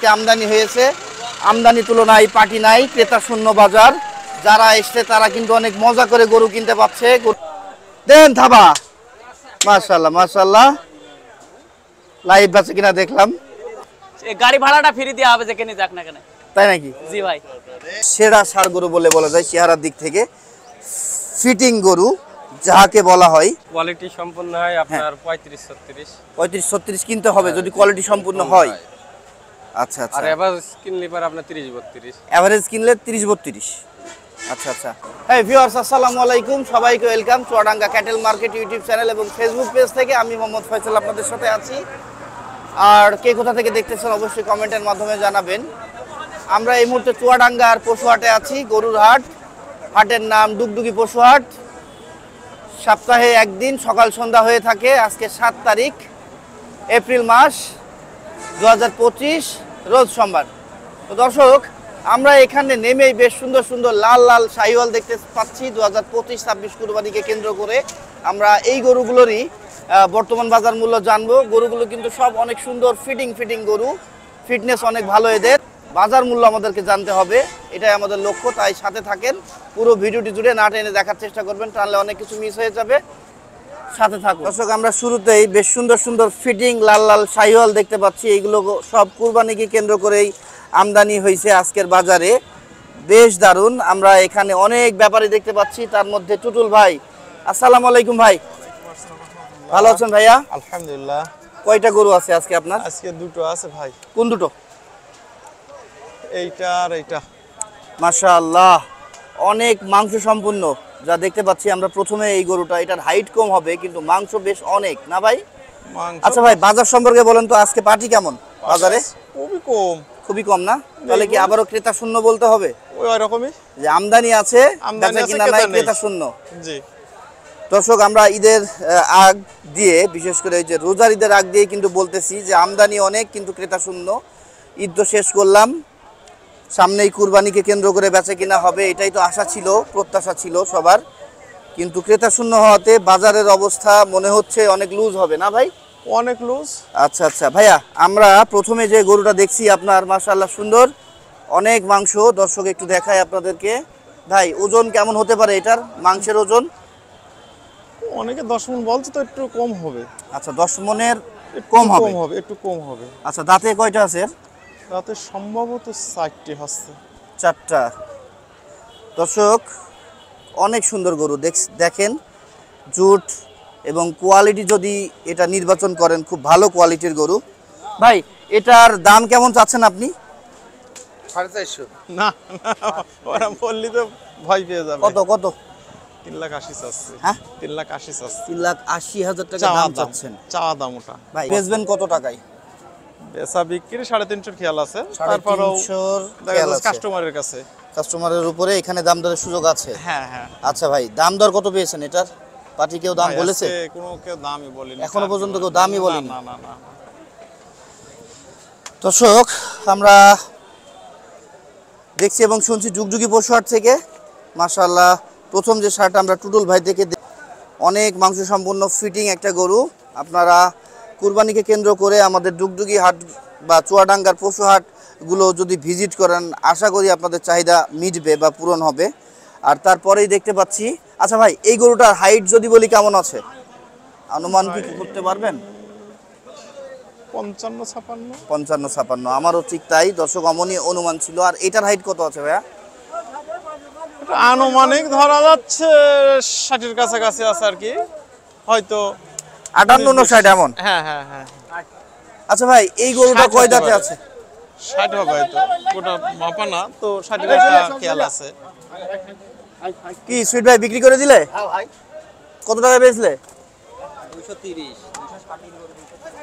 আজকে আমদানি হয়েছে। আমদানি তুলনায় পাটি নাই, ক্রেতা শূন্য বাজার। যারা এসছে তারা কিন্তু অনেক মজা করে গরু কিনতে পারছে। দেন থাবা, মাশাআল্লাহ মাশাআল্লাহ। লাইভ আছে কিনা দেখলাম। গাড়ি ভাড়াটা ফ্রি দেওয়া হবে যেখানে যাক না কেন। তাই নাকি? জি ভাই। সেরা ষাঁড় গরু বলে বলা যায় চেহারার দিক থেকে। ফিটিং গরু যাকে বলা হয়, কোয়ালিটি সম্পূর্ণ হয় আপনার 35-36 35-36 কিনতে হবে যদি কোয়ালিটি সম্পূর্ণ হয়। আচ্ছা আচ্ছা। আর এভারেজ কিনলে পরে আপনার 30-32। এভারেজ কিনলে 30-32। আচ্ছা আচ্ছা। হ্যাঁ ভিউয়ার্স, আসসালামু আলাইকুম, সবাইকে welcome Chuadanga cattle market YouTube channel এবং ফেসবুক পেজ থেকে। আমি মোহাম্মদ ফয়সাল আপনাদের সাথে আছি। আর কে কোথা থেকে দেখতেছেন অবশ্যই কমেন্টের মাধ্যমে জানাবেন। আমরা এই মুহূর্তে চুয়াডাঙ্গার পশুহাটে আছি, গরুর হাট। হাটের নাম ডুগডুগি পশুহাট। সপ্তাহে একদিন সকাল সন্ধ্যা হয়ে থাকে। আজকে 7 তারিখ এপ্রিল মাস 2025, রোজ সোমবার। তো দর্শক, আমরা এখানে নেমেই বেশ সুন্দর সুন্দর লাল লাল শাহিওয়াল দেখতে পাচ্ছি। 2025-26 কুরবানিকে কেন্দ্র করে আমরা এই গরুগুলোরই বর্তমান বাজার মূল্য জানবো। গরুগুলো কিন্তু সব অনেক সুন্দর ফিটিং গরু, ফিটনেস অনেক ভালো এদের। বাজার মূল্য আমাদেরকে জানতে হবে, এটাই আমাদের লক্ষ্য। তাই সাথে থাকেন, পুরো ভিডিওটি জুড়ে না টেনে দেখার চেষ্টা করবেন, টানলে অনেক কিছু মিস হয়ে যাবে। সাথে থাকুন দর্শক। আমরা শুরুতেই বেশ সুন্দর সুন্দর ফিটিং লাল লাল শাহিওয়াল দেখতে পাচ্ছি। এইগুলো সব কুরবানিকে কেন্দ্র করেই আমদানি হয়েছে আজকের বাজারে। বেশ দারুণ। আমরা এখানে অনেক ব্যাপারী দেখতে পাচ্ছি, তার মধ্যে টুটুল ভাই। আসসালামু আলাইকুম ভাই, ভালো আছেন ভাইয়া? আলহামদুলিল্লাহ। কয়টা গরু আছে আজকে আপনার? আজকে দুটো আছে ভাই। কোন দুটো? এইটা আর এইটা। মাশাআল্লাহ, অনেক মাংস সম্পূর্ণ যা দেখতে পাচ্ছি আমরা। প্রথমে এই গরুটা, এটার হাইট কম হবে কিন্তু মাংস বেশ অনেক, না ভাই? আচ্ছা ভাই, বাজার সম্পর্কে বলেন তো, আজকে পাটি কেমন বাজারে? খুবই কম। খুবই কম না? তাহলে কি আবারও ক্রেতা শূন্য বলতে হবে? ওই রকমই, যে আমদানি আছে, বেচা কিনা নাই, ক্রেতা শূন্য। জি দর্শক, আমরা ঈদের আগ দিয়ে, বিশেষ করে এই যে রোজার ঈদের আগ দিয়ে কিন্তু বলতেছি যে আমদানি অনেক কিন্তু ক্রেতা শূন্য। ঈদ তো শেষ করলাম, সামনেই কুরবানিকে কেন্দ্র করে বেচা কিনা হবে, এটাই তো আশা ছিল, প্রত্যাশা ছিল সবার। কিন্তু ক্রেতা শূন্য হওয়াতে বাজারের অবস্থা মনে হচ্ছে অনেক লুজ হবে, না ভাই? অনেক লুজ। আচ্ছা আচ্ছা ভাইয়া, আমরা প্রথমে যে গরুটা দেখছি আপনার, মাশাআল্লাহ সুন্দর, অনেক মাংস। দর্শক একটু দেখায় আপনাদেরকে। ভাই, ওজন কেমন হতে পারে এটার? মাংসের ওজন অনেকে 10 মণ বলছে, তো একটু কম হবে। আচ্ছা, 10 মণের কম হবে, একটু কম হবে। আচ্ছা, দাঁতে কয়টা আছে? তাতে সম্ভবত 4টি হচ্ছে। 4টা। দর্শক, অনেক সুন্দর গরু দেখেন। জুট এবং কোয়ালিটি যদি এটা নির্বাচন করেন, খুব ভালো কোয়ালিটির গরু। ভাই, এটার দাম কেমন চাচ্ছেন আপনি? 450। না, ওরা বললি তো ভয় পেয়ে যাবে। কত কত? 3,80,000 চাচ্ছে। হ্যাঁ, 3,80,000 চাচ্ছে। 3,80,000 টাকা দাম চাচ্ছেন? চাওয়া দাম ওটা। ভাই, বেচবেন কত টাকায়? বেচা বিক্রি 350 খেয়াল আছে। 350 কাস্টমারের কাছে, কাস্টমারের উপরে এখানে দাম দরের সুযোগ আছে। হ্যাঁ হ্যাঁ। আচ্ছা ভাই, দাম দর কত পেয়েছেন এটার? পার্টি কেউ দাম বলেছে? কেউ দামই বলেনি এখনো পর্যন্ত কেউ দামই বলেনি? না না না। দর্শক, আমরা দেখছি এবং শুনছি ডুগডুগি পশুহাট থেকে। মাশাআল্লাহ, প্রথম যে শার্ট আমরা টুটুল ভাই থেকে, অনেক মাংস সম্পন্ন ফিটিং একটা গরু। আপনারা কুরবানিকে কেন্দ্র করে আমাদের ডুগডুগি হাট বা চুয়াডাঙ্গার পশুহাটগুলো যদি ভিজিট করেন, আশা করি আপনাদের চাহিদা মিটবে বা পূরণ হবে। আর তারপরেই দেখতে পাচ্ছি, আচ্ছা ভাই, এই গরুটার হাইট যদি বলি কেমন আছে, অনুমান কি করতে পারবেন? 55-56। আমারও ঠিক তাই দর্শক, অমনি অনুমান ছিল। আর এটার হাইট কত আছে ভাইয়া? আনুমানিক ধরা যাচ্ছে 60-এর কাছাকাছি আছে আর কি, হয়তো 58-59 এমন। হ্যাঁ হ্যাঁ হ্যাঁ। আচ্ছা ভাই, এই গরুটা কয় দাঁতে আছে? 60 হবে হয়তো, ওটা মাপা না তো। 60-এর একটা খেয়াল আছে। কি সুইট ভাই, বিক্রি করে দিলে? কত টাকা বেচলে?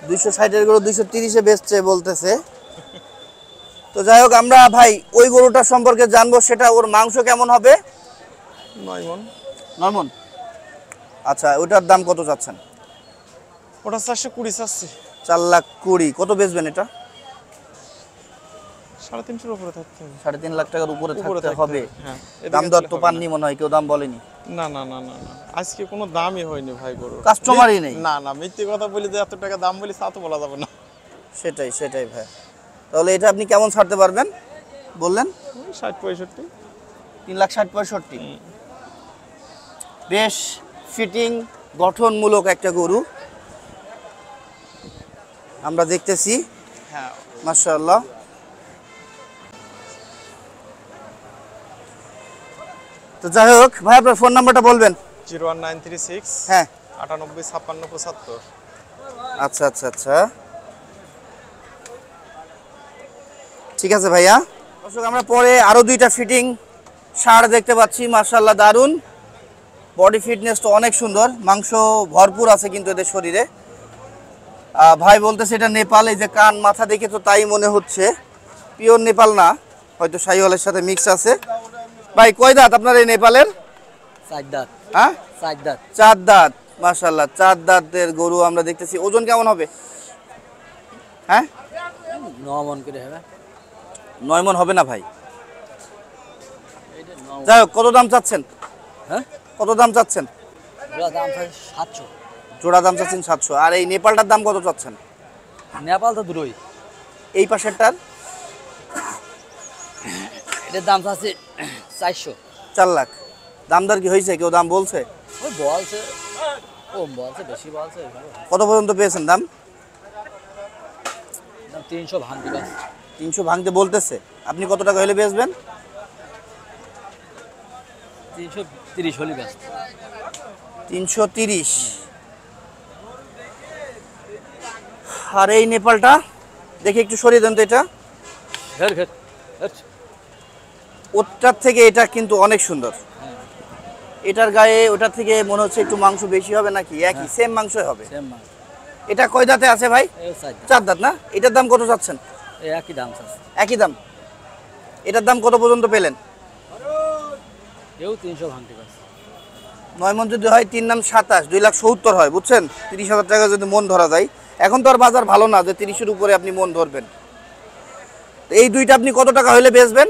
260-এর গরু 230-এ বেচছে বলতেছে। তো যাই হোক, আমরা ভাই ওই গরুটার সম্পর্কে জানবো, সেটা ওর মাংস কেমন হবে? 9 মণ। 9 মণ। আচ্ছা, ওটার দাম কত চাচ্ছেন? ওটা 420 চাচ্ছি। 4,20,000। কত বেচবেন এটা? 350-এর উপরে থাকতে হবে। 3.5 লাখ টাকার উপরে থাকতে হবে। হ্যাঁ, দাম দর তো পাননি মনে হয়, কেউ দাম বলেনি? না না না না না, আজকে কোনো দামই হয়নি ভাই গরু। কাস্টমারই নেই? না না, মিথ্যে কথা বলি যে এত টাকা দাম বলি তা তো বলা যাবে না। সেটাই ভাই। তাহলে এটা আপনি কেমন ছাড়তে পারবেন বললেন? 60-65। 3,60,65। বেশ ফিটিং গঠনমূলক একটা গরু আমরা দেখতেছি। হ্যাঁ, মাশাআল্লাহ। তো যাই হোক ভাই, আপনার ফোন নাম্বারটা বলবেন। 01936 হ্যাঁ, 985675। আচ্ছা আচ্ছা আচ্ছা, ঠিক আছে ভাইয়া। দর্শক, আমরা পরে আরো দুইটা ফিটিং ষাঁড় দেখতে পাচ্ছি, মাশাআল্লাহ দারুন। বডি ফিটনেস তো অনেক সুন্দর, মাংস ভরপুর আছে কিন্তু এদের শরীরে। ভাই বলতেছে এটা নেপাল, এই যে কান মাথা দেখে তো তাই মনে হচ্ছে, পিওর নেপাল না, হয়তো শাহিওয়ালের সাথে মিক্স আছে। ভাই কয় দাঁত আপনার এই নেপালের? 4 দাঁত। হ্যাঁ, 4 দাঁত। 4 দাঁত, মাশাআল্লাহ 4 দাঁতের গরু আমরা দেখতেছি। ওজন কেমন হবে? হ্যাঁ, 9 মণ করে হবে। 9 মণ হবে না ভাই। যাই হোক, কত দাম চাচ্ছেন? হ্যাঁ, কত দাম চাচ্ছেন? এগুলো দাম 700। জোড়া দাম চাচ্ছেন 700। আর এই নেপালটার দাম কত চাচ্ছেন? নেপাল তো দূরই। এই পাশেরটার এটার দাম আছে 400। 4 লাখ। দামদার কি হয়েছে? কেউ দাম বলছে? ওই বলছে, কম বলছে, বেশি বলছে। কত পর্যন্ত পেয়েছেন দাম? দাম 300 ভাঙতি বাস। 300 ভাঙতে বলতেছে। আপনি কত টাকা হলে বেচবেন? 330 হলি বাস। 330। আর এই নেপালটা দেখি একটু সরিয়ে দেন তো। এটা ঘর ঘর। ওটার থেকে এটা কিন্তু অনেক সুন্দর। এটার গায়ে ওটার থেকে মনে হচ্ছে একটু মাংস বেশি হবে নাকি? একই সেম মাংসই হবে। সেম মাল। এটা কয় দাঁতে আছে ভাই? এই 4 দাঁত। 4 দাঁত না? এটার দাম কত চাচ্ছেন? এই একই দাম আছে। একই দাম। এটার দাম কত পর্যন্ত পেলেন? এও 300 ভাঙতি বাস। 9 মণ যদি হয় 3 নাম 27, 2,70,000 হয়, বুঝছেন? 30,000 টাকা যদি মন ধরা যায়। এখন তো আর বাজার ভালো না যে 30-এর উপরে আপনি মন ধরবেন। তো এই দুইটা আপনি কত টাকা হলে বেচবেন?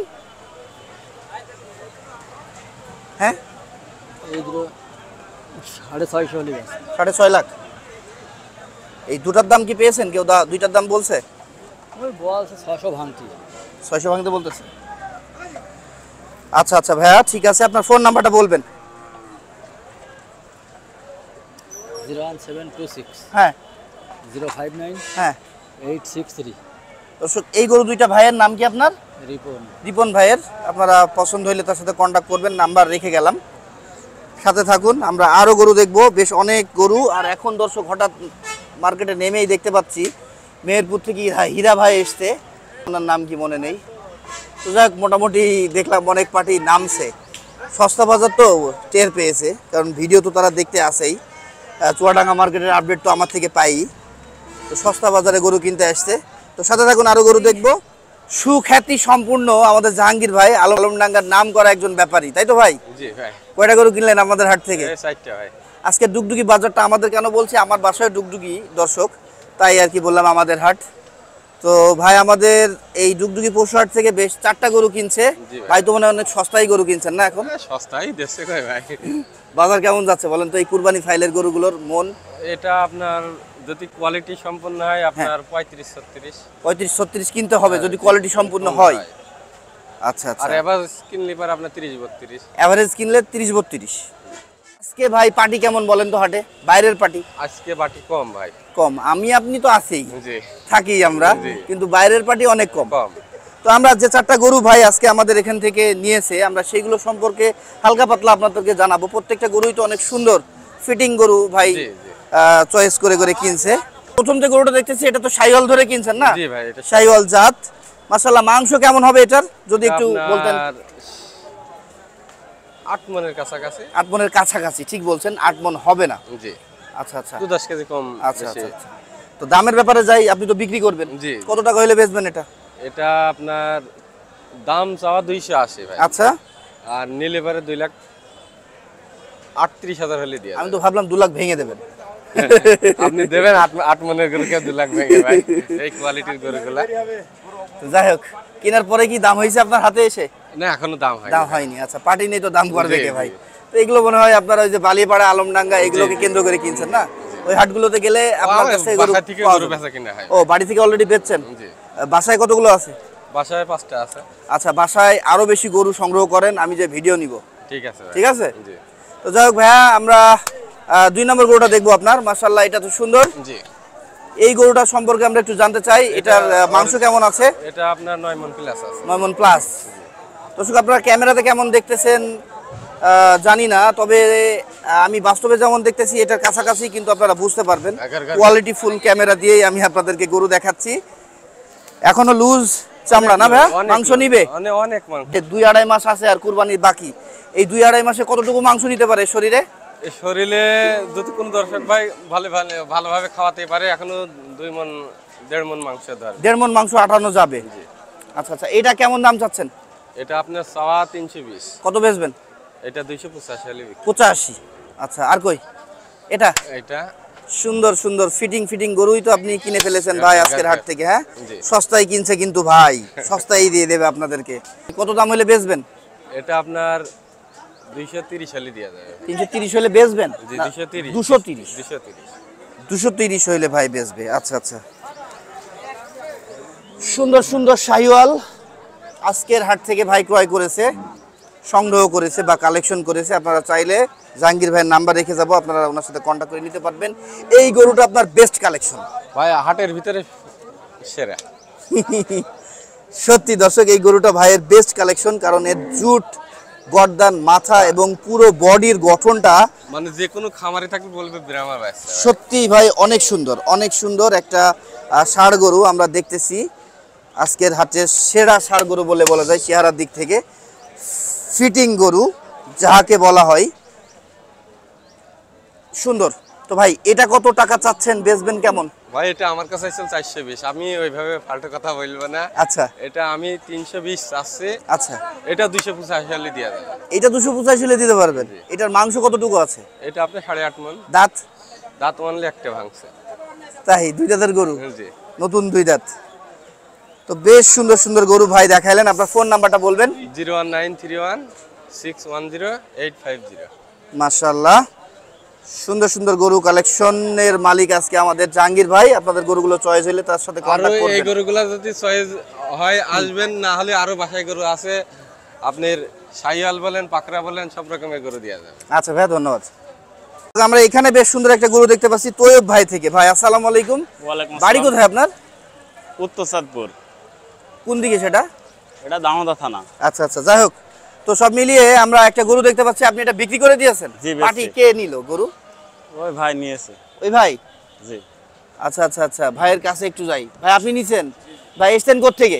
হ্যাঁ, এই দুটো 650 হলি বাস। 6.5 লাখ। এই দুটার দাম কি পেয়েছেন? কেউ দুইটার দাম বলছে? ওই বলছে 600 ভাঙতি। 600 ভাঙতে বলতেছে। আচ্ছা আচ্ছা ভাইয়া, ঠিক আছে। আপনার ফোন নাম্বারটা বলবেন। 01726 হ্যাঁ 059 হ্যাঁ। 863। দর্শক, এই গরু দুইটা ভাইয়ের নাম কি আপনার? রিপন। রিপন ভাইয়ের। আপনারা পছন্দ হইলে তার সাথে কন্ট্যাক্ট করবেন, নাম্বার রেখে গেলাম। সাথে থাকুন, আমরা আরও গরু দেখব, বেশ অনেক গরু। আর এখন দর্শক হঠাৎ মার্কেটে নেমেই দেখতে পাচ্ছি মেহেরপুর থেকে হীরা ভাই এসছে, ওনার নাম কি মনে নেই। তো যাক, মোটামুটি দেখলাম অনেক পার্টি নামছে। সস্তা বাজার তো টের পেয়েছে, কারণ ভিডিও তো তারা দেখতে আসেই। চুয়াডাঙ্গা মার্কেটের আপডেট তো আমার থেকে পাই। তো সস্তা বাজারে গরু কিনতে আসছে। তো সাথে থাকুন, আরও গরু দেখব। সুখ্যাতি সম্পূর্ণ আমাদের জাহাঙ্গীর ভাই, আলমডাঙ্গার নাম করা একজন ব্যাপারী, তাই তো ভাই? জি ভাই। কয়টা গরু কিনলেন আমাদের হাট থেকে? 4টা ভাই। আজকে ডুগডুগি বাজারটা আমাদের কেন বলছি, আমার বাসায় ডুগডুগি দর্শক, তাই আর কি বললাম আমাদের হাট। তো ভাই আমাদের এই ডুগডুগি পশু হাট থেকে বেশ 4টা গরু কিনছে। জি ভাই। ভাই তো মনে হয় অনেক সস্তায় গরু কিনছেন না এখন? সস্তাই দেশে কয় ভাই। বাজার কেমন যাচ্ছে বলেন তো এই কুরবানি ফাইলের গরুগুলোর মন? এটা আপনার যদি কোয়ালিটি সম্পূর্ণ হয় আপনার 35-36। 35-36 কিনতে হবে যদি কোয়ালিটি সম্পূর্ণ হয়। আচ্ছা আচ্ছা। আর এভারেজ কিনলে পর আপনার 30-32। এভারেজ কিনলে 30-32। আজকে ভাই পার্টি কেমন বলেন তো হাটে? বাইরের পার্টি আজকে বাটি কম ভাই। কম। আপনি তো আছেই, জি থাকি আমরা, জি। কিন্তু বাইরের পার্টি অনেক কম। কম। তো আমরা যে 4টা গরু ভাই আজকে আমাদের এখান থেকে নিয়েছে, আমরা সেইগুলো সম্পর্কে হালকা পাতলা আপনাদেরকে জানাবো। প্রত্যেকটা গরুই তো অনেক সুন্দর ফিটিং গরু ভাই জি জি। চয়েস করে করে কিনছে। প্রথম যে গরুটা দেখতেছি এটা তো শাহিওয়াল ধরে কিনছেন না? জি ভাই, এটা শাহিওয়াল জাত। মাশাআল্লাহ, মাংস কেমন হবে এটার যদি একটু বলতেন? 8 মনের কাছাকাছি। 8 মনের কাছাকাছি, ঠিক বলছেন, 8 মন হবে না। জি। আচ্ছা আচ্ছা 10 কেজি কম আচ্ছা বেশি। আচ্ছা। তো দামের ব্যাপারে যাই, আপনি তো বিক্রি করবেন, জি। কত টাকা হইলে বেচবেন এটা? এটা আপনার দাম চাওয়া 280 ভাই। আচ্ছা, আর নিলে পরে 2,38,000 হলে দিয়ে আমি তো ভাবলাম 2 লাখ ভেঙে দেবেন। আপনি দেবেন 8 মনের গরুকে 2 লাখ ভেঙে ভাই, এই কোয়ালিটির গরুগুলা। তো যাই হোক, কেনার পরে কি দাম হয়েছে আপনার হাতে এসে? না এখনো দাম হয় দাম হয়নি। আচ্ছা, পার্টি নেই তো দাম করবে জি, কে ভাই? জি। তো এগুলো মনে হয় আপনারা ওই যে বালিপাড়া আলমডাঙ্গা এগুলোকে কেন্দ্র করে কিনছেন না? ওই হাটগুলোতে গেলে আপনার আমার কাছে গরু বাসা থেকে পাওয়া গরু যাবে। বেচা কিনা হয়। ও বাড়ি থেকে অলরেডি বেচছেন? জি। বাসায় কতগুলো আছে? বাসায় 5টা আছে। আচ্ছা, বাসায় আরো বেশি গরু সংগ্রহ করেন, আমি যে ভিডিও নিব। ঠিক আছে ভাই। ঠিক আছে? জি তো যাই হোক ভাইয়া, আমরা 2 নম্বর গরুটা দেখবো আপনার। মাশাআল্লাহ, এটা তো সুন্দর। জি। এই গরুটা সম্পর্কে আমরা একটু জানতে চাই, এটার মাংস কেমন আছে? এটা আপনার 9 মণ প্লাস আছে। 9 মণ প্লাস। দর্শক, আপনারা ক্যামেরাতে কেমন দেখতেছেন জানি না, তবে আমি বাস্তবে যেমন দেখতেছি এটার কাছাকাছি কিন্তু আপনারা বুঝতে পারবেন। কোয়ালিটি ফুল ক্যামেরা দিয়েই আমি আপনাদেরকে গরু দেখাচ্ছি। এখনো লুজ চামড়া না ভাইয়া? মাংস নিবে? অনেক মাংস। 2-2.5 মাস আছে আর কুরবানির বাকি। এই 2-2.5 মাসে কতটুকু মাংস নিতে পারে শরীরে? এই শরীরে যদি কোনো দর্শক ভাই ভালোভাবে খাওয়াতে পারে, এখনো 2 মণ 1.5 মণ মাংস ধরে। 1.5 মণ মাংস আটানো যাবে। আচ্ছা আচ্ছা, এটা কেমন দাম চাচ্ছেন? এটা আপনার চাওয়া 320। কত বেচবেন? এটা 285 হলে বিক্রি। 85। আচ্ছা, আর কই এটা? এটা সুন্দর সুন্দর ফিটিং গরুই তো আপনি কিনে ফেলেছেন ভাই আজকের হাট থেকে। হ্যাঁ, জি। সস্তায় কিনছে কিন্তু ভাই, সস্তায় দিয়ে দেবে আপনাদেরকে। কত দাম হলে বেচবেন? এটা আপনার 230 হলে দেয়া যাবে। 330 হলে বেচবেন? জি, না, 230। 230 230। 230 হইলে ভাই বেচবে। আচ্ছা আচ্ছা, সুন্দর সুন্দর শাহিওয়াল আজকের হাট থেকে ভাই ক্রয় করেছে, সংগ্রহ করেছে বা কালেকশন করেছে। আপনারা চাইলে জাহাঙ্গীর ভাইয়ের নাম্বার রেখে যাবো, আপনারা ওনার সাথে কন্ট্যাক্ট করে নিতে পারবেন। এই গরুটা আপনার বেস্ট কালেকশন ভাই, হাটের ভিতরে সেরা। সত্যি দর্শক, এই গরুটা ভাইয়ের বেস্ট কালেকশন, কারণ এর জুট, গর্দান, মাথা এবং পুরো বডির গঠনটা মানে যে কোনো খামারে থাকলে বলবে ব্রাহ্মার ভাই। সত্যি ভাই অনেক সুন্দর, অনেক সুন্দর একটা ষাঁড় গরু আমরা দেখতেছি। আজকের হাটের সেরা ষাঁড় গরু বলে বলা যায় চেহারার দিক থেকে। ফিটিং গরু যাহাকে বলা হয়, সুন্দর। তো ভাই, এটা কত টাকা চাচ্ছেন, বেচবেন কেমন? ভাই, এটা আমার কাছে আছে 420। আমি ওইভাবে ফালতু কথা বলবো না। আচ্ছা এটা আমি 320 চাচ্ছি। আচ্ছা, এটা 285 হলে দেয়া যাবে। এটা 285 হলে দিতে পারবেন। এটার মাংস কতটুকু আছে? এটা আপনি 8.5 মণ। দাঁত? দাঁত মানলে একটা ভাঙছে। তাই 2 দাঁতের গরু, জি। নতুন 2 দাঁত। তো বেশ সুন্দর সুন্দর গরু ভাই দেখাইলেন। আপনার ফোন নাম্বারটা বলবেন? 01931610850। মাশাআল্লাহ, সুন্দর সুন্দর গরু কালেকশনের মালিক আজকে আমাদের জাহাঙ্গীর ভাই। আপনাদের গরুগুলো চয়েস হলে তার সাথে আর কন্টাক্ট এই করবেন। গরুগুলা যদি চয়েস হয় আসবেন, না হলে আরো বাসায় গরু আছে। আপনার শাহিওয়াল বলেন, পাকড়া বলেন, সব রকমের গরু দেওয়া যাবে। আচ্ছা ভাই, ধন্যবাদ। আমরা এখানে বেশ সুন্দর একটা গরু দেখতে পাচ্ছি তৈয়ব ভাই থেকে। ভাই আসসালামু আলাইকুম। ওয়ালাইকুম বাড়ি আসসালাম। কোথায় আপনার? উত্তর চাঁদপুর। কোন দিকে সেটা? এটা দামোদা থানা। আচ্ছা আচ্ছা, যাই হোক। তো সব মিলিয়ে আমরা একটা গরু দেখতে পাচ্ছি, আপনি এটা বিক্রি করে দিয়েছেন? জি, বেচছি। পার্টি কে নিল গরু? ওই ভাই নিয়েছে। ওই ভাই? জি। আচ্ছা আচ্ছা আচ্ছা, ভাইয়ের কাছে একটু যাই। ভাই, আপনি নিছেন? ভাই এসছেন কোত্থেকে?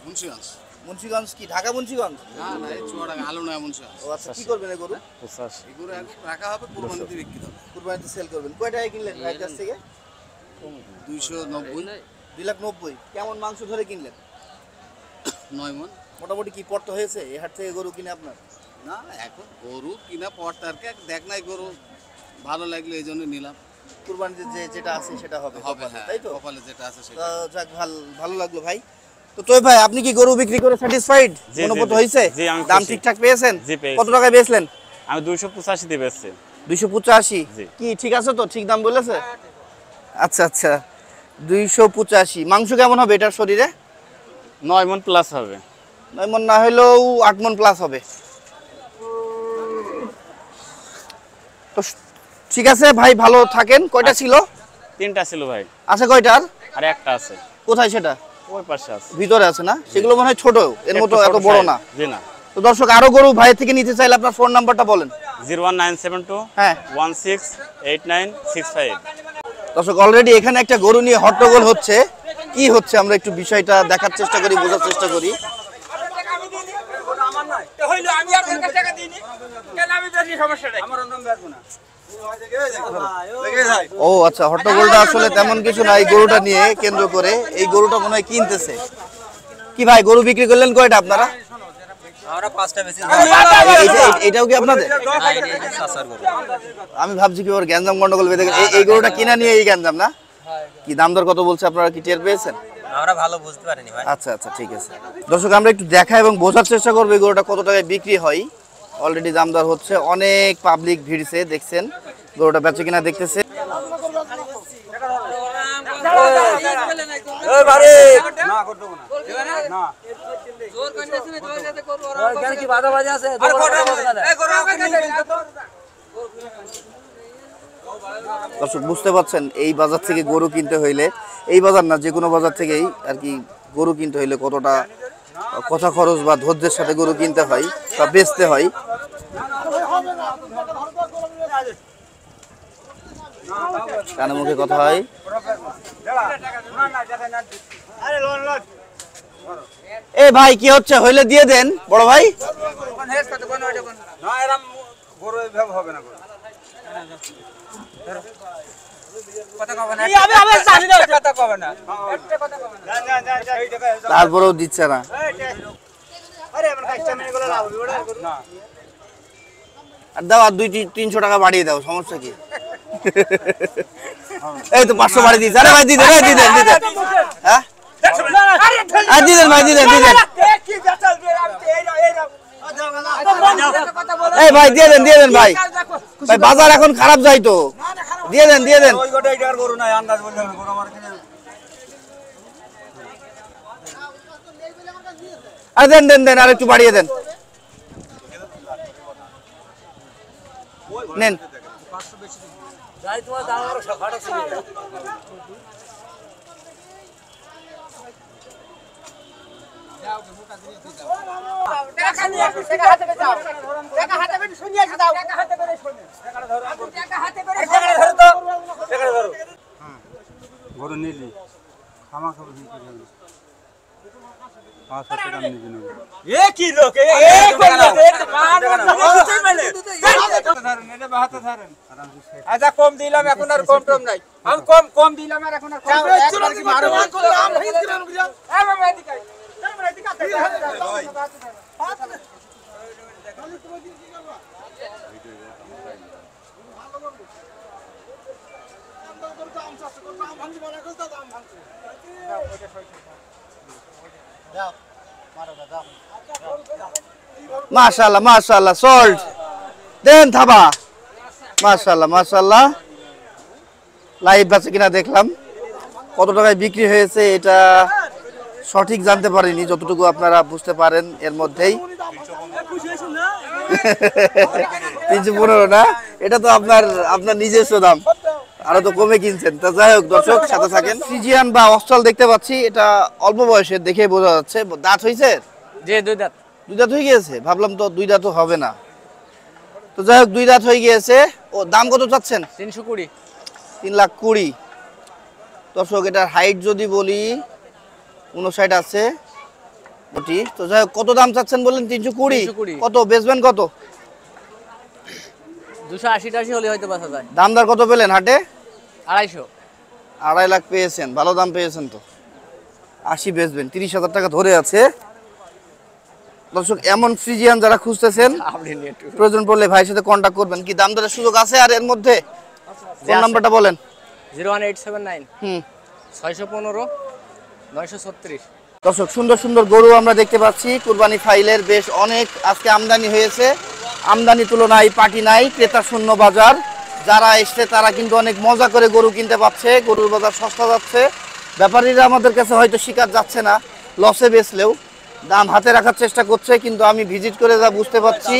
মুন্সিগঞ্জ। মুন্সিগঞ্জ কি ঢাকা মুন্সিগঞ্জ? না না, এই চুয়াডাঙ্গা আলু নয় মুন্সিগঞ্জ। ও আচ্ছা, কি করবেন এই গরু? 85। এগুলো রাখা হবে, কুরবানিতে বিক্রি হবে। কুরবানিতে সেল করবেন। কয় টাকায় কিনলেন ভাইয়ের কাছ থেকে? 290। 2,90,000। কেমন মাংস ধরে কিনলেন? 9 মণ। মোটামুটি কি পড়তে হয়েছে এই হাট থেকে গরু কিনে আপনার? না, এখন গরু কিনা পর তারকে দেখ নাই, গরু ভালো লাগলো এই জন্য নিলাম। কুরবানিতে যেটা আছে সেটা হবে, হবে, কপালে, হ্যাঁ, তাই তো? কপালে যেটা আছে সেটা। তো যাক, ভালো লাগলো ভাই। তো ভাই, আপনি কি গরু বিক্রি করে স্যাটিসফাইড? জি, অনুভূত জি। হয়েছে? জি, আমি দাম খুশি। ঠিকঠাক পেয়েছেন? জি, পেয়েছি। কত টাকায় বেচলেন? আমি 285 দিয়ে বেচছি। 285? জি। কি ঠিক আছে তো? ঠিক দাম বলেছে? আচ্ছা আচ্ছা, 285। মাংস কেমন হবে এটার শরীরে? 9 মণ প্লাস হবে। 9 মণ না হলেও 8 মণ প্লাস হবে। তো ঠিক আছে ভাই, ভালো থাকেন। কয়টা ছিল? 3টা ছিল ভাই। আছে কয়টার? আর একটা আছে। কোথায় সেটা? ওই পাশে আছে। ভিতরে আছে না? সেগুলো মনে হয় ছোট, এর মতো একটু এত ছোট বড় size। না। জি না। তো দর্শক, আরো গরু ভাই থেকে নিতে চাইলে আপনার ফোন নাম্বারটা বলেন। 01972 হ্যাঁ। 168965। দর্শক, অলরেডি এখানে একটা গরু নিয়ে হট্টগোল হচ্ছে। কি হচ্ছে আমরা একটু বিষয়টা দেখার চেষ্টা করি, বোঝার চেষ্টা করি। ও আচ্ছা, হট্টগোলটা আসলে তেমন কিছু না, এই গরুটা নিয়ে কেন্দ্র করে। এই গরুটা মনে হয় কিনতেছে। কি ভাই, গরু বিক্রি করলেন কয়টা আপনারা? আমরা 5টা বেশি। এটাও কি আপনাদের? আমি ভাবছি কি ওর গ্যাঞ্জাম গন্ডগোল বেঁধে গেল। এই গরুটা কিনা নিয়ে এই গ্যাঞ্জাম না? কি দাম দর কত বলছে, আপনারা কি টের পেয়েছেন? আমরা ভালো বুঝতে পারিনি ভাই। আচ্ছা আচ্ছা, ঠিক আছে। দর্শক, আমরা একটু দেখা এবং বোঝার চেষ্টা করবো এই গরুটা কত টাকায় বিক্রি হয়। অলরেডি দাম দর হচ্ছে, অনেক পাবলিক ভিড়ছে, দেখছেন গরুটা বেচে কিনা দেখতেছে। দর্শক বুঝতে পারছেন, এই বাজার থেকে গরু কিনতে হইলে, এই বাজার না যে কোনো বাজার থেকেই আর কি গরু কিনতে হইলে কতটা কথা খরচ বা ধৈর্যের সাথে গরু কিনতে হয় বা বেচতে হয়। কানে মুখে কথা হয়। এ ভাই কি হচ্ছে, হইলে দিয়ে দেন বড় ভাই। তারপরেও দিচ্ছে না। আর দাও, আর 200-300 টাকা বাড়িয়ে দাও, সমস্যা কি? এই তো 500 বাড়িয়ে দিচ্ছে। আরে ভাই দিদেন, হ্যাঁ দিদেন ভাই, দিদেন। এই ভাই দিয়ে দেন ভাই, বাজার এখন খারাপ যায় তো, দিয়ে দেন। আরে দেন, আর একটু বাড়িয়ে দেন, নেন। গরু নিলি খামা খাবো কম দিলাম, এখন আর কম টম নাই। আমি কম দিলাম, আর এখন আর মাশাআল্লাহ সল্ট দেন থাবা। মাশাআল্লাহ লাইভ বেচা কিনা দেখলাম। কত টাকায় বিক্রি হয়েছে এটা সঠিক জানতে পারিনি, যতটুকু আপনারা বুঝতে পারেন এর মধ্যেই। 315 না, এটা তো আপনার নিজস্ব দাম, আরো তো কমে কিনছেন। তা যাই হোক দর্শক সাথে থাকেন। ফ্রিজিয়ান বা অস্ট্রাল দেখতে পাচ্ছি, এটা অল্প বয়সের দেখে বোঝা যাচ্ছে। দাঁত হয়েছে? যে 2 দাঁত। 2 দাঁত হয়ে গিয়েছে, ভাবলাম তো 2 দাঁতও হবে না। তো যাই হোক 2 দাঁত হয়ে গিয়েছে। ও দাম কত চাচ্ছেন? 320। 3,20,000। দর্শক এটার হাইট যদি বলি 59 আছে ওটি। তো যাই হোক কত দাম চাচ্ছেন বললেন? 320। কত বেচবেন কত? 280 হলে হয়তো বাঁচা যায়। দামদার কত পেলেন হাটে? 250। 2.5 লাখ পেয়েছেন, ভালো দাম পেয়েছেন তো। 80 বেচবেন, 30,000 টাকা ধরে আছে। দর্শক এমন ফ্রিজিয়ান যারা খুঁজতেছেন, প্রয়োজন পড়লে ভাইয়ের সাথে কন্ট্যাক্ট করবেন। কি দাম দরের সুযোগ আছে আর এর মধ্যে? ফোন নাম্বারটা বলেন। 01879 615 936। দর্শক সুন্দর গরু আমরা দেখতে পাচ্ছি কুরবানি ফাইলের, বেশ অনেক আজকে আমদানি হয়েছে। আমদানি তুলনায় পাটি নাই, ক্রেতা শূন্য বাজার। যারা এসছে তারা কিন্তু অনেক মজা করে গরু কিনতে পারছে, গরুর বাজার সস্তা যাচ্ছে। ব্যাপারীরা আমাদের কাছে হয়তো শিকার যাচ্ছে না, লসে বেচলেও দাম হাতে রাখার চেষ্টা করছে। কিন্তু আমি ভিজিট করে যা বুঝতে পারছি।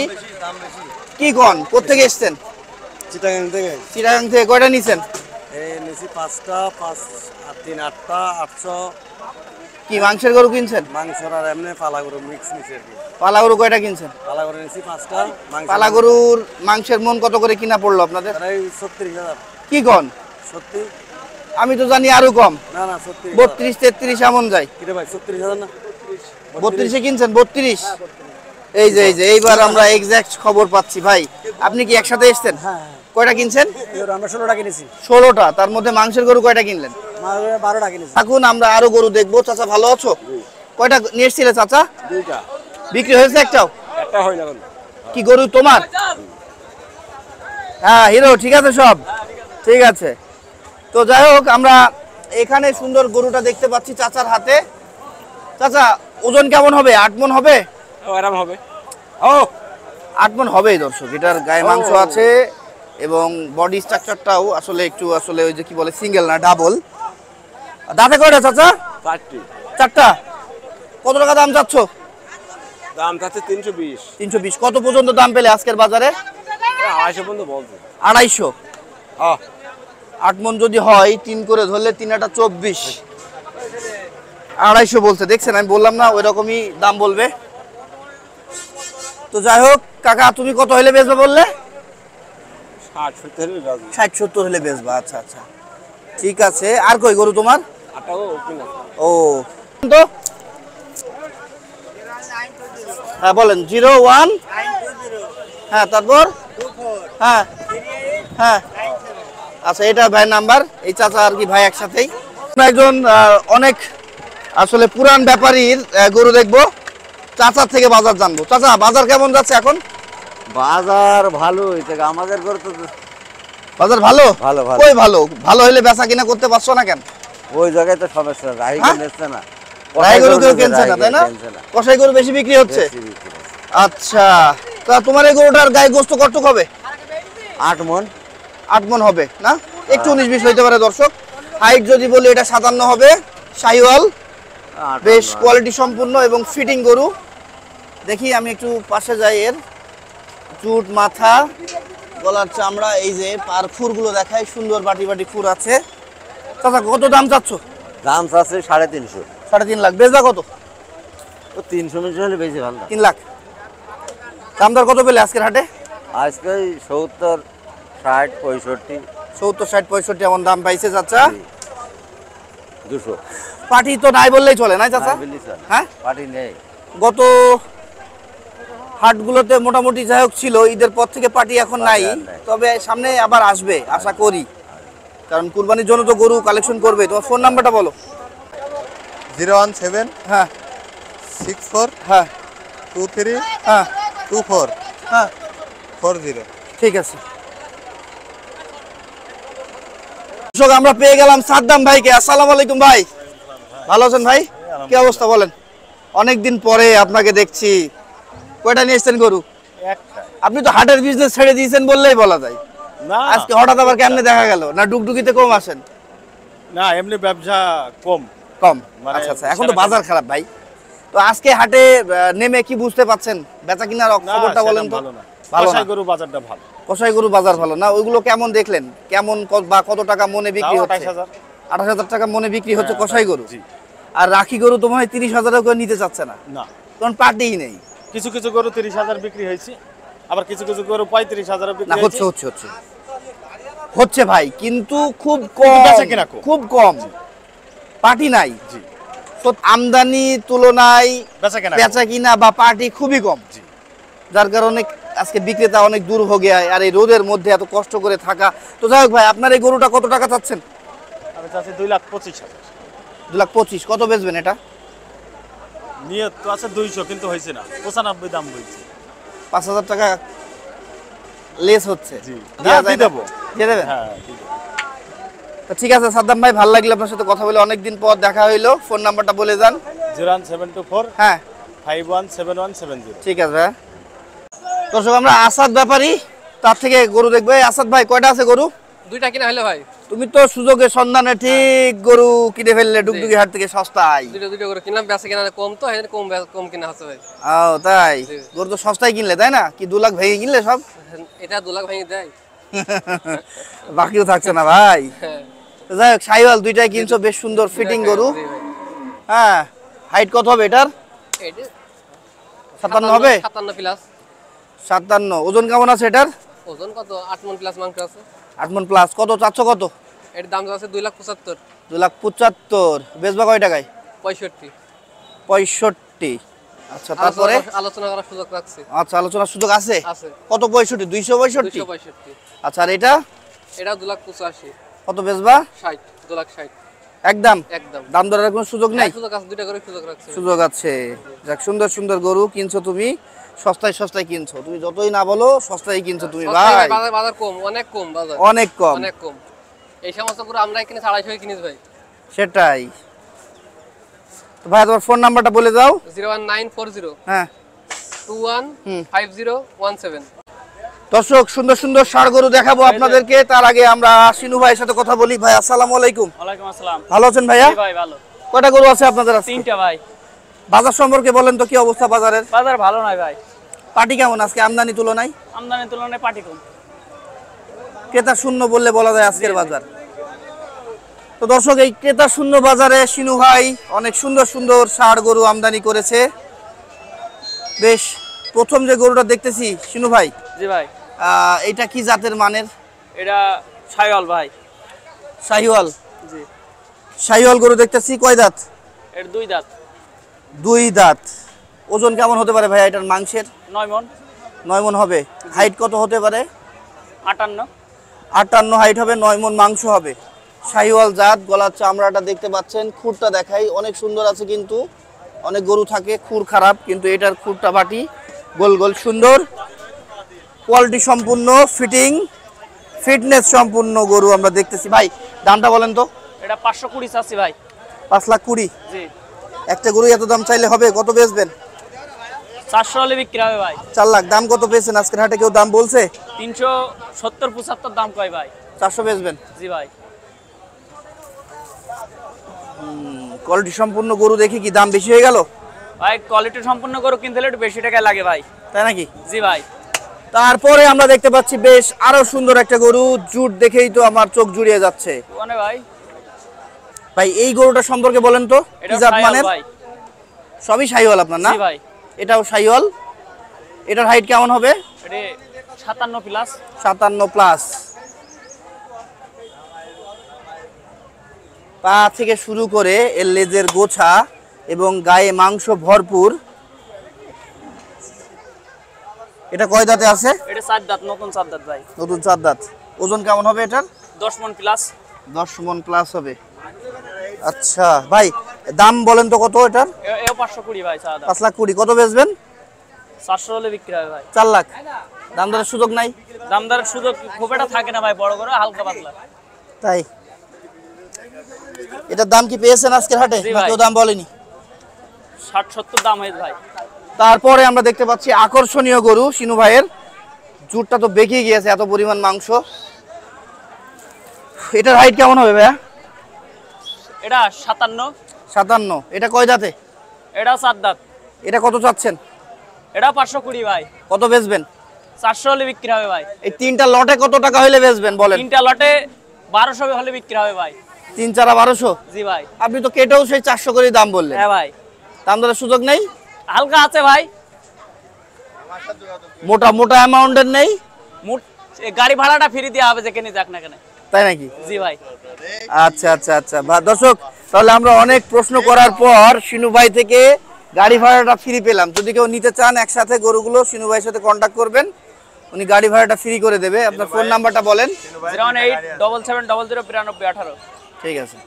কি কন, কোথেকে এসছেন? চিটাগাং থেকে। চিটাগাং থেকে কয়টা নিছেন? এই নিছি 5টা, 5 আর 3 8টা 800। কি মাংসের গরু কিনছেন? মাংসর আর এমনি পালা গরু মিক্স নিছি আর কি। পালা গরু কয়টা কিনছেন? পালা গরু নিছি 5টা। পালা গরুর মাংসের মন কত করে কিনা পড়লো আপনাদের? 36,000। কি কন? সত্যি? আমি তো জানি আরো কম। না না সত্যি। 32-33 এমন যায়। কি রে ভাই 36,000 না? 32 কিনছেন? 32। এই যে এইবার আমরা এক্সাক্ট খবর পাচ্ছি ভাই। আপনি কি একসাথে এসেছেন? হ্যাঁ। কয়টা কিনছেন? আমরা 16টা কিনেছি। 16টা, তার মধ্যে মাংসের গরু কয়টা কিনলেন? 12টা কিনেছি। এখন আমরা আরো গরু দেখবো। চাচা ভালো আছো? কয়টা নিয়ে এসেছিলে চাচা? 2টা। বিক্রি হয়েছে একটাও? একটা হয় না। কি গরু তোমার? হ্যাঁ হিরো, ঠিক আছে সব ঠিক আছে। তো যাই হোক আমরা এখানে সুন্দর গরুটা দেখতে পাচ্ছি চাচার হাতে। চাচা ওজন কেমন হবে? 8 মণ হবে? আরাম হবে। ও 8 মণ হবেই দর্শক। এটার গায়ে মাংস আছে এবং বডি স্ট্রাকচারটাও আসলে একটু ওই যে কি বলে সিঙ্গেল না ডাবল। দাঁতে কয়টা চাচা? 4টি। চারটা কত টাকা দাম চাচ্ছ? দাম চাচ্ছে 320। 320। কত পর্যন্ত দাম পেলে আজকের বাজারে? 250 পর্যন্ত বলছে। 250। 8 মন যদি হয় 3 করে ধরলে 3 আটা 24, 250 বলছে। দেখছেন আমি বললাম না ওই রকমই দাম বলবে। তো যাই হোক কাকা তুমি কত হলে বেচবে বললে? 60-70 হলে বেচবা। আচ্ছা আচ্ছা ঠিক আছে। আর কই গরু তোমার? ও তো হ্যাঁ বলেন। 01 হ্যাঁ তারপর হ্যাঁ হ্যাঁ আচ্ছা এটা ভাইয়ের নাম্বার। এই চাচা আর কি ভাই একসাথেই। একজন অনেক আসলে পুরান ব্যাপারীর গরু দেখবো, চাচার থেকে বাজার জানবো। চাচা বাজার কেমন যাচ্ছে এখন? বাজার ভালো হইছে আমাদের ঘরে তো। বাজার ভালো? ভালো ভালো। কই ভালো? ভালো হলে বেচা কিনা করতে পারছো না কেন? ওই জায়গায় তো সমস্যা, রাহি হ্যাঁ? কিনছে না। রাই গরু কেউ কিনছে না তাই না? কিনছে না। কষাই গরু বেশি বিক্রি হচ্ছে। বেশি বিক্রি হচ্ছে। আচ্ছা তা তোমার এই গরুটার গায়ে গোস্ত কতটুক হবে? 8 মণ। 8 মণ হবে না? একটু 19-20 হইতে পারে দর্শক। হাইট যদি বলি এটা 57 হবে। শাহিওয়াল, বেশ কোয়ালিটি সম্পূর্ণ এবং ফিটিং গরু। দেখি আমি একটু পাশে যাই। এর চুট, মাথা, গলার চামড়া, এই যে পার খুরগুলো দেখাই, সুন্দর বাটি বাটি খুর আছে। চাচা কত দাম চাচ্ছ? দাম আছে 350। 3.5 লাখ। বেচবা কত? ও 300 মিটার হলে বেশি ভালো। 3 লাখ। দামদার কত পেলে আজকের হাটে? আজকে 70, 60, 65, 70, 60, 65 এমন দাম পাইছে চাচা। 200। পাটি তো নাই বললেই চলে না চাচা? হ্যাঁ পার্টি নেই। গত হাটগুলোতে মোটামুটি যাই হোক ছিল, ঈদের পর থেকে পাটি এখন নাই। তবে সামনে আবার আসবে আশা করি, কারণ কুরবানির জন্য তো গরু কালেকশন করবে। তোমার ফোন নাম্বারটা বলো। 017 হ্যাঁ 64 হ্যাঁ 23 হ্যাঁ 24 হ্যাঁ 40। ঠিক আছে। দর্শক আমরা পেয়ে গেলাম সাদ্দাম ভাইকে। আসসালামু আলাইকুম ভাই, ভালো আছেন ভাই? কি অবস্থা বলেন? অনেকদিন পরে আপনাকে দেখছি। কয়টা নিয়ে এসেছেন গরু? আপনি তো হাটের বিজনেস ছেড়ে দিয়েছেন বললেই বলা যায়। না আজকে হঠাৎ আবার কেমনে দেখা গেল? না ডুগডুগিতে কম আসেন? না এমনি ব্যবসা কম। কম। মানে আচ্ছা আচ্ছা এখন তো বাজার খারাপ ভাই। তো আজকে হাটে নেমে কি বুঝতে পাচ্ছেন? বেচা কিনার খবরটা বলেন তো। ভালো না, ভালো কষাই না। গরু বাজারটা ভালো। কষাই গরু বাজার ভালো না? ওইগুলো কেমন দেখলেন? কেমন বা কত টাকা মনে বিক্রি তাও হচ্ছে? 28,000। 28,000 টাকা মনে বিক্রি হচ্ছে হ্যাঁ, কষাই গরু। জি। আর রাখি গরু তো মনে হয় 30,000 কেউ নিতে চাচ্ছে না, না কারণ পাটিই নেই। কিছু কিছু গরু 30,000 বিক্রি হয়েছে, আবার কিছু কিছু গরু 35,000 বিক্রি না হয়েছে। হচ্ছে হচ্ছে হচ্ছে হচ্ছে ভাই, কিন্তু খুব কম, বেচা কিনা কম। খুব কম। পাটি নাই। জি। তো আমদানি তুলনায় বেচা কেনা বেচা কিনা বা পাটি খুবই কম, যার কারণে আজকে বিক্রেতা অনেক দূর হয়ে যায়। আর এই রোদের মধ্যে এত কষ্ট করে থাকা। তো যাই হোক ভাই, আপনার এই গরুটা কত টাকা চাচ্ছেন? আমি চাচ্ছি 2,25,000। 2,25,000। কত বেচবেন এটা? নিয়ে তো আছে 200, কিন্তু হয়েছে না, 95 দাম বলছে। 5,000 টাকা লেস হচ্ছে। জি। দেয়া না, যায় দিয়ে না? দেবো। দিয়ে দেবেন? হ্যাঁ ঠিক আছে। তো ঠিক আছে সাদ্দাম ভাই, ভালো লাগলো আপনার সাথে কথা বলে, অনেকদিন পর দেখা হইলো। ফোন নাম্বারটা বলে যান। 01724 হ্যাঁ 517170। ঠিক আছে ভাই। দর্শক আমরা আসাদ ব্যাপারী, তার থেকে গরু দেখবো। এই আসাদ ভাই কয়টা আছে গরু? 2টা কিনা হলো ভাই। তুমি তো সুযোগের সন্ধানে ঠিক গরু কিনে ফেললে ডুগডুগি হাট থেকে সস্তায়। দুটো করে কিনলাম, বেচা কিনা কম, তো এই কম কম কিনা হচ্ছে ভাই। ও তাই? গরু তো সস্তায় কিনলে তাই না? কি 2 লাখ ভেঙে কিনলে সব? এটা 2 লাখ ভেঙে দেয়। বাকিও থাকছে না ভাই। তো যাই হোক শাহিওয়াল দুইটাই কিনছো, বেশ সুন্দর ফিটিং গরু। জি ভাই। হ্যাঁ হাইট কত হবে এটার? এটা 57 হবে? 57 প্লাস। 57। ওজন কেমন আছে এটার? ওজন কত? 8 মণ প্লাস মাংস আছে। 8 মণ প্লাস। কত চাচ্ছ কত? এর দাম আছে 2,75,000। 2,75,000। বেচবা কয় টাকায়? 65। 65। আচ্ছা তারপরে আলোচনা করার সুযোগ রাখছি। আচ্ছা আলোচনার সুযোগ আছে? আছে। কত 65? 265? 265। আচ্ছা আর এটা? এটা 2,85,000। কত বেচবা? 60। 2,60,000 একদম? একদম। দাম দরের কোনো সুযোগ নেই? সুযোগ আছে, 2টা করে সুযোগ রাখছি। সুযোগ আছে। যাক, সুন্দর সুন্দর গরু কিনছো তুমি, সস্তায় সস্তায় কিনছো। তুমি যতই না বলো সস্তায় কিনছো তুমি ভাই। বাজার বাজার কম, অনেক কম বাজার। অনেক কম। অনেক কম। এই সমস্ত গরু আমরা কিনে 250 কিনিস ভাই। সেটাই তো ভাই। তোমার ফোন নাম্বারটা বলে দাও। 01940 হ্যাঁ 215017। দর্শক সুন্দর সুন্দর ষাঁড় গরু দেখাবো আপনাদেরকে। তার আগে আমরা শিনু ভাইয়ের সাথে কথা বলি। ভাই আসসালামু আলাইকুম। ওয়ালাইকুম আসসালাম। ভালো আছেন ভাইয়া? জি ভাই ভালো। কয়টা গরু আছে আপনাদের আজকে? 3টা ভাই। বাজার সম্পর্কে বলেন তো, কি অবস্থা বাজারের? বাজার ভালো নয় ভাই। পাটি কেমন আজকে আমদানি তুলনায়? আমদানির তুলনায় পাটি কম। ক্রেতা শূন্য বললে বলা যায় আজকের বাজার। তো দর্শক, এই ক্রেতা শূন্য বাজারে শিনু ভাই অনেক সুন্দর সুন্দর ষাঁড় গরু আমদানি করেছে। বেশ, প্রথম যে গরুটা দেখতেছি শিনু ভাই, জি ভাই। এটা কি জাতের মানের? এটা শাইওয়াল ভাই। শাহিওয়াল? জি। শাহিওয়াল গরু দেখতেছি। কয় দাঁত? এর 2 দাঁত। 2 দাঁত। ওজন কেমন হতে পারে ভাই এটার মাংসের? 9 মণ। 9 মণ হবে। হাইট কত হতে পারে? 58। 58 হাইট হবে, 9 মণ মাংস হবে। শাহিওয়াল জাত। গলার চামড়াটা দেখতে পাচ্ছেন, খুরটা দেখাই, অনেক সুন্দর আছে। কিন্তু অনেক গরু থাকে খুর খারাপ, কিন্তু এটার খুরটা বাটি, গোল গোল সুন্দর, কোয়ালিটি সম্পূর্ণ, ফিটনেস সম্পূর্ণ গরু আমরা দেখতেছি। ভাই দামটা বলেন তো? এটা 520 চাচ্ছি ভাই। 5,20,000? জি। একটা গরু এত দাম চাইলে হবে? কত বেচবেন? 400 হলে বিক্রি হবে ভাই। 4 লাখ। দাম কত পেয়েছেন আজকের হাটে? কেউ দাম বলছে? 370-75 দাম কয় ভাই। 400 বেচবেন? জি ভাই। কোয়ালিটি সম্পূর্ণ গরু দেখি কি দাম বেশি হয়ে গেল? ভাই কোয়ালিটি সম্পূর্ণ গরু কিনতে হলে একটু বেশি টাকা লাগে ভাই। তাই নাকি? জি ভাই। তারপরে আমরা দেখতে পাচ্ছি বেশ আরো সুন্দর একটা গরু। জুট দেখেই তো আমার চোখ জুড়িয়ে যাচ্ছে। কোনে ভাই? ভাই এই গরুটা সম্পর্কে বলেন তো, কি এটা জাত শাইওয়াল মানের? ভাই। সবই শাহিওয়াল আপনার না? জি ভাই। এটাও শাহিওয়াল। এটার হাইট কেমন হবে? এটা 57 প্লাস। 57 প্লাস। পা থেকে শুরু করে এর লেজের গোছা এবং গায়ে মাংস ভরপুর। এটা কয় দাঁতে আছে? এটা 4 দাঁত, নতুন 4 দাঁত ভাই। নতুন 4 দাঁত। ওজন কেমন হবে এটার? 10 মণ প্লাস। 10 মণ প্লাস হবে। আচ্ছা ভাই, দাম বলেন তো কত এটার? এও 520 ভাই। 4 দাঁত। 5,20,000। কত বেচবেন? 400 হলে বিক্রি হবে ভাই। 4 লাখ। দাম দরের সুযোগ নাই? দামদারের সুযোগ খুব একটা থাকে না ভাই, বড় করে হালকা পাতলা। তাই? এটার দাম কি পেয়েছেন আজকের হাটে? জি না ভাই। কেউ দাম বলেনি? 60-70 দাম হয়েছে ভাই। তারপরে আমরা দেখতে পাচ্ছি আকর্ষণীয় গরু শিনু ভাইয়ের। জুটটা তো বেঁকে গিয়েছে, এত পরিমাণ মাংস। এটার হাইট কেমন হবে ভাইয়া? এটা 57। 57। এটা কয় দাঁতে? এটা 4 দাঁত। এটা কত চাচ্ছেন? এটা 520 ভাই। কত বেচবেন? 400 হলে বিক্রি হবে ভাই। এই 3টা লটে কত টাকা হলে বেচবেন বলেন? 3টা লটে 1200 হলে বিক্রি হবে ভাই। 3 4 1200? জি ভাই। আপনি তো কেটেও সেই 400 করে দাম বললেন। হ্যাঁ ভাই। দাম দরের সুযোগ নেই? হালকা আছে ভাই। মোটা মোটা অ্যামাউন্টের নেই? গাড়ি ভাড়াটা ফ্রি দেওয়া হবে যেখানে যাক না কেন। তাই নাকি? জি ভাই। আচ্ছা আচ্ছা আচ্ছা। দর্শক, তাহলে আমরা অনেক প্রশ্ন করার পর শিনু ভাই থেকে গাড়ি ভাড়াটা ফ্রি পেলাম। যদি কেউ নিতে চান একসাথে গরুগুলো, শিনু ভাইয়ের সাথে কন্ট্যাক্ট করবেন, উনি গাড়ি ভাড়াটা ফ্রি করে দেবে। আপনার ফোন নাম্বারটা বলেন। 01877009218। ঠিক আছে।